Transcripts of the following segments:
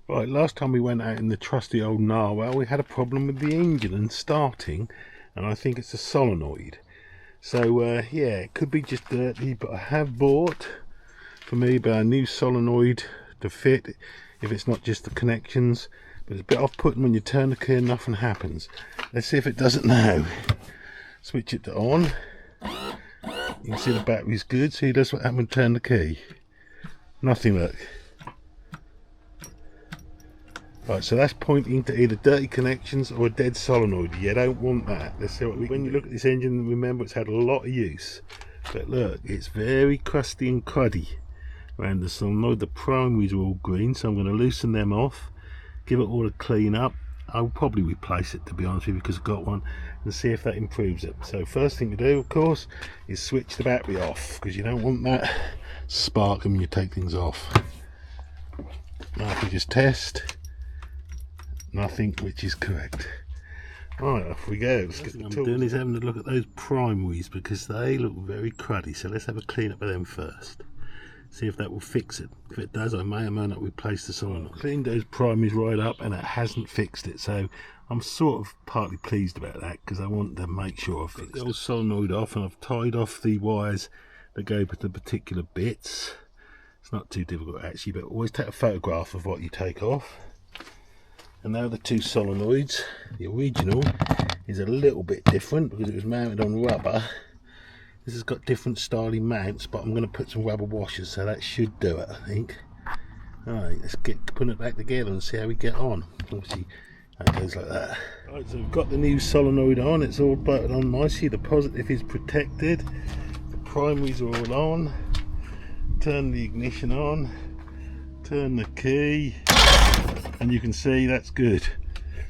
Right, last time we went out in the trusty old Narwhal, we had a problem with the engine and starting, and I think it's a solenoid. So yeah, it could be just dirty, but I have bought for me a new solenoid to fit if it's not just the connections. But it's a bit off-putting when you turn the key and nothing happens. Let's see if it does it now. Switch it to on. You can see the battery's good. See, that's what happened when you turn the key. Nothing, look. Right, so that's pointing to either dirty connections or a dead solenoid. You don't want that. Let's see what we can do. When you look at this engine, remember it's had a lot of use. But look, it's very crusty and cruddy around the solenoid. The primaries are all green, so I'm going to loosen them off, give it all a clean up. I'll probably replace it, to be honest with you, because I've got one, and see if that improves it. So first thing to do, of course, is switch the battery off, because you don't want that sparking when you take things off. Now if we just test, nothing, which is correct. Right, off we go. Let's get the tools. What I'm doing is having a look at those primaries because they look very cruddy, so let's have a clean up of them first. See if that will fix it. If it does, I may or may not replace the solenoid. I cleaned those primaries right up and it hasn't fixed it, so I'm sort of partly pleased about that because I want to make sure I've fixed the old solenoid off, and I've tied off the wires that go with the particular bits. It's not too difficult actually, but always take a photograph of what you take off. And now the two solenoids, the original is a little bit different because it was mounted on rubber. This has got different styling mounts, but I'm going to put some rubber washers, so that should do it, I think. Alright, let's put it back together and see how we get on. Obviously, that goes like that. Right, so we've got the new solenoid on, it's all buttoned on nicely, the positive is protected, the primaries are all on. Turn the ignition on, turn the key, and you can see that's good.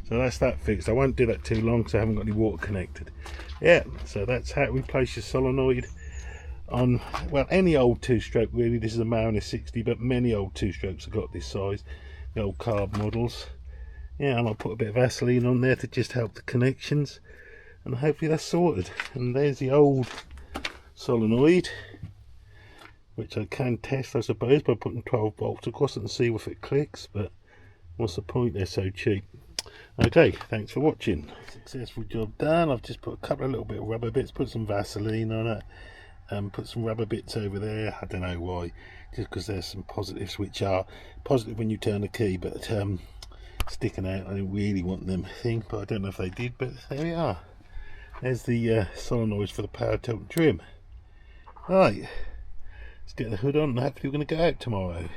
So that's that fixed. I won't do that too long because I haven't got any water connected. Yeah, so that's how to replace your solenoid on, well, any old two-stroke really. This is a Mariner 60, but many old two-strokes have got this size, the old carb models. Yeah, and I'll put a bit of Vaseline on there to just help the connections, and hopefully that's sorted. And there's the old solenoid, which I can test, I suppose, by putting 12 bolts across it and see if it clicks, but what's the point, they're so cheap. Okay, thanks for watching. Successful job done. I've just put a couple of little bit of rubber bits, put some Vaseline on it, and put some rubber bits over there. I don't know why, just because there's some positives which are positive when you turn the key, but sticking out. I didn't really want them, I think, but I don't know if they did, but there we are. There's the solenoids for the power tilt and trim. Right, let's get the hood on and hopefully we're going to go out tomorrow.